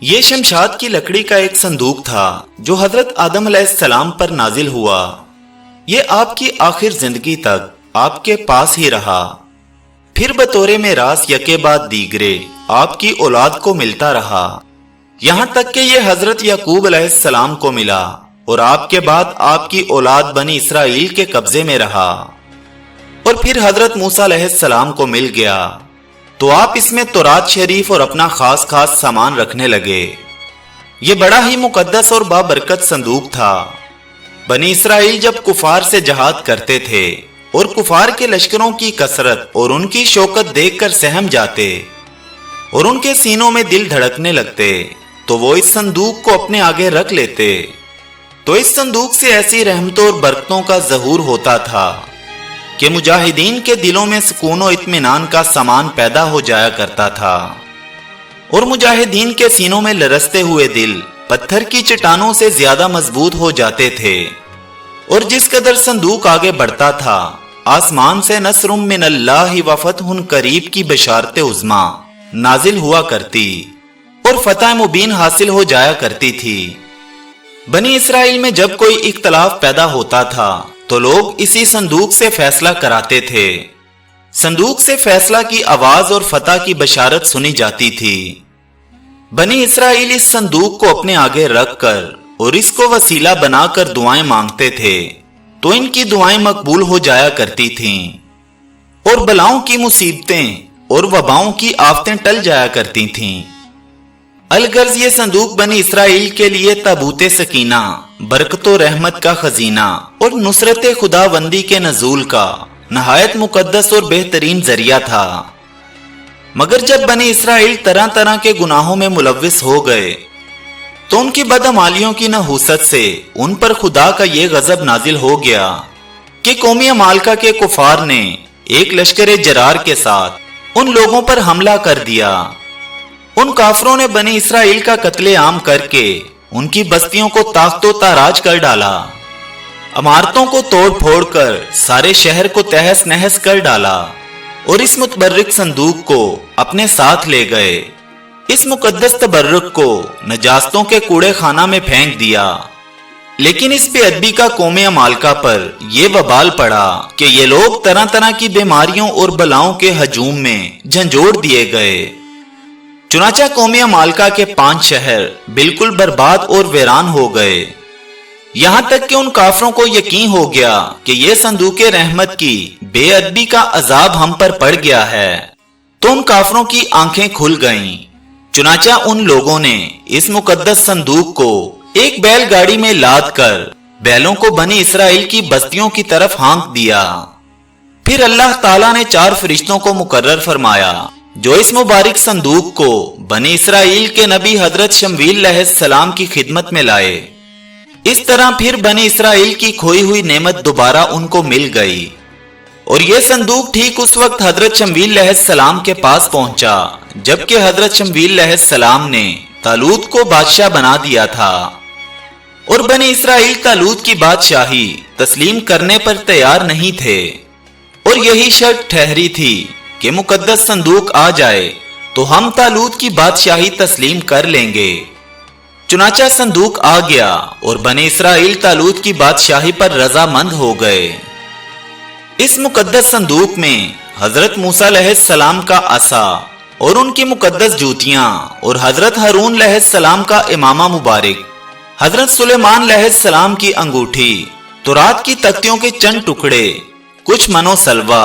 یہ शमशाद की लकड़ी का एक संदूक था जो हजरत आदम अलैहिस्सलाम पर नाजिल हुआ। ये आपकी आखिर जिंदगी तक आपके पास ही रहा। फिर बतौरे मेरास यके बाद दीगरे आपकी औलाद को मिलता रहा, यहाँ तक कि ये हजरत याकूब अलैहिस्सलाम को मिला और आपके बाद आपकी औलाद बनी इसराइल के कब्जे में रहा। और फिर हजरत मूसा अलैहिस्सलाम को मिल गया तो आप इसमें तौरात शरीफ और अपना खास सामान रखने लगे। ये बड़ा ही मुकद्दस और बाबरकत संदूक था। बनी इसराइल जब कुफार से जहाद करते थे और कुफार के लश्करों की कसरत और उनकी शौकत देखकर सहम जाते और उनके सीनों में दिल धड़कने लगते तो वो इस संदूक को अपने आगे रख लेते। तो इस संदूक से ऐसी रहमतों और बरकतों का ज़हूर होता था कि मुजाहिदीन के दिलों में सुकून और इत्मीनान का सामान पैदा हो जाया करता था और मुजाहिदीन के सीनों में लरसते हुए दिल पत्थर की चट्टानों से ज्यादा मजबूत हो जाते थे। और जिस कदर संदूक आगे बढ़ता था, आसमान से नस्रुम मिनल्लाहि व फतहुन करीब की बशारत उज़्मा नाजिल हुआ करती और फतह मुबीन हासिल हो जाया करती थी। बनी इसराइल में जब कोई इख्तलाफ पैदा होता था तो लोग इसी संदूक से फैसला कराते थे। संदूक से फैसला की आवाज और फतह की बशारत सुनी जाती थी। बनी इसराइल इस संदूक को अपने आगे रखकर और इसको वसीला बनाकर दुआएं मांगते थे तो इनकी दुआएं मकबूल हो जाया करती थीं और बलाओं की मुसीबतें और वबाओं की आफतें टल जाया करती थीं। अलगर्ज ये संदूक बनी इसराइल के लिए ताबूत सकीना, बरकतो रहमत का खजीना और नुसरत खुदाबंदी के नजूल का नहायत मुकद्दस और बेहतरीन जरिया था। मगर जब बनी इसराइल तरह तरह के गुनाहों में मुलव्विस हो गए तो उनकी बदअमालियों की नहूसत से उन पर खुदा का ये गजब नाजिल हो गया कि कौमी अमालका के कुफार ने एक लश्कर जरार के साथ उन लोगों पर हमला कर दिया। उन काफरों ने बनी इसराइल का कत्ले आम करके उनकी बस्तियों को ताख्तो ताराज कर डाला, इमारतों को तोड़ फोड़ कर सारे शहर को तहस नहस कर डाला और इस मुतबर्रिक संदूक को अपने साथ ले गए। इस मुकद्दस तबर्रुक को नजास्तों के कूड़े खाना में फेंक दिया। लेकिन इस बेअदबी का कौमे अमालका पर यह वबाल पड़ा कि ये लोग तरह तरह की बीमारियों और बलाओं के हजूम में झंझोड़ दिए गए। चुनाचा कौमी अमालका के 5 शहर बिल्कुल बर्बाद और वीरान हो गए। यहाँ तक कि उन काफरों को यकीन हो गया कि यह संदूक रहमत की बेअदबी का अजाब हम पर पड़ गया है। तो उन काफरों की आंखें खुल गईं। चुनाचा उन लोगों ने इस मुकद्दस संदूक को एक बैलगाड़ी में लाद कर बैलों को बनी इसराइल की बस्तियों की तरफ हाँक दिया। फिर अल्लाह ताला ने 4 फरिश्तों को मुकर्रर फरमाया जो इस मुबारक संदूक को बनी इसराइल के नबी हजरत शमवील अलैहिस्सलाम की खिदमत में लाए। इस तरह फिर बनी इसराइल की खोई हुई नेमत दोबारा उनको मिल गई और यह संदूक ठीक उस वक्त हजरत शमवील अलैहिस्सलाम के पास पहुंचा जबकि हजरत शमवील अलैहिस्सलाम ने तालूत को बादशाह बना दिया था और बनी इसराइल तालूत की बादशाही तस्लीम करने पर तैयार नहीं थे और यही शर्त ठहरी थी कि मुकद्दस संदूक आ जाए तो हम तालूत की बादशाही तस्लीम कर लेंगे। चुनाचा संदूक आ गया और बनी इसराइल तालूत की बादशाही पर रजामंद हो गए। इस मुकद्दस संदूक में हजरत मूसा अलैहिस्सलाम का असा और उनकी मुकद्दस जूतियां और हजरत हारून अलैहिस्सलाम का इमामा मुबारक, हजरत सुलेमान अलैहिस्सलाम की अंगूठी, तौरात की तख्तियों के चंद टुकड़े, कुछ मनो सलवा,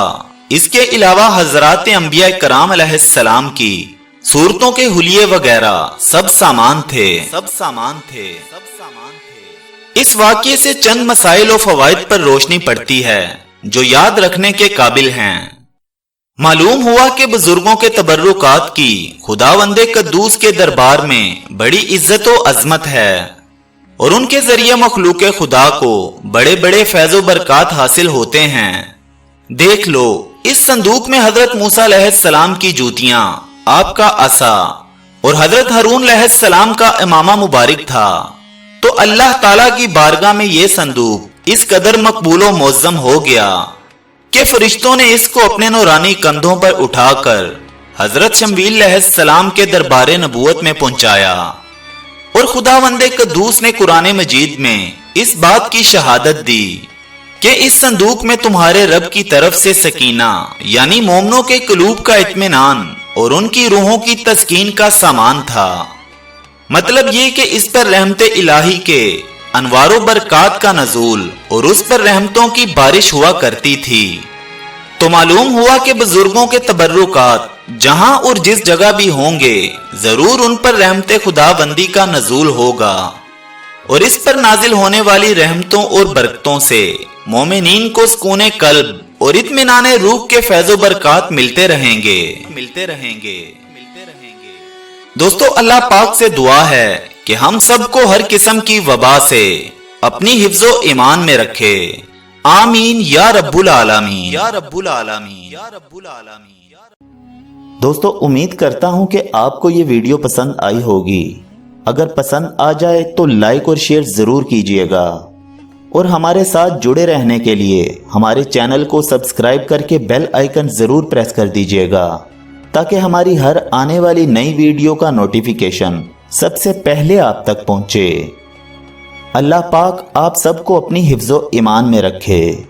इसके अलावा हजरात अंबिया कराम अलैहिस्सलाम की सूरतों के हुलिये वगैरह सब सामान थे। इस वाक़ये से चंद मसाइल और फवाइद पर रोशनी पड़ती है जो याद रखने के काबिल हैं। मालूम हुआ कि बुजुर्गों के तबर्रुकात की खुदावंदे कद्दूस के दरबार में बड़ी इज्जत और अजमत है और उनके जरिए मखलूक खुदा को बड़े बड़े फैज़ो बरकात हासिल होते हैं। देख लो, इस संदूक में हजरत मूसा अलैहिस्सलाम की जूतियां, आपका असा और हजरत हारून अलैहिस्सलाम का इमामा मुबारक था। तो अल्लाह ताला की बारगाह में यह संदूक इस कदर मकबूल व मुअज़्ज़म हो गया कि फरिश्तों ने इसको अपने नूरानी कंधों पर उठाकर हजरत शमवील अलैहिस्सलाम के दरबार नबूवत में पहुंचाया اور खुदावंदे कद्दूस ने कुरान मजीद में इस बात की शहादत दी कि इस संदूक में तुम्हारे रब की तरफ से सकीना यानी मोमनों के कलूब का इत्मीनान और उनकी रूहों की तस्कीन का सामान था। मतलब ये कि इस पर रहमते इलाही के अनवारो बरकात का नजूल और उस पर रहमतों की बारिश हुआ करती थी। तो मालूम हुआ कि बुजुर्गों के तबर्रुकात जहां और जिस जगह भी होंगे जरूर उन पर रहमते खुदाबंदी का नजूल होगा और इस पर नाजिल होने वाली रहमतों और बरकतों से मोमिनीन को सुकूने कल्ब और इत्मीनाने रूह के फैज़ो बरकात मिलते रहेंगे। दोस्तों, अल्लाह पाक से दुआ है कि हम सबको हर किस्म की वबा से अपनी हिफ्ज़ो ईमान में रखे। आमीन या रब्बुल आलमीन। दोस्तों, उम्मीद करता हूं कि आपको ये वीडियो पसंद आई होगी। अगर पसंद आ जाए तो लाइक और शेयर जरूर कीजिएगा और हमारे साथ जुड़े रहने के लिए हमारे चैनल को सब्सक्राइब करके बेल आइकन जरूर प्रेस कर दीजिएगा ताकि हमारी हर आने वाली नई वीडियो का नोटिफिकेशन सबसे पहले आप तक पहुंचे। अल्लाह पाक आप सबको अपनी हिफ्ज़ो ईमान में रखे।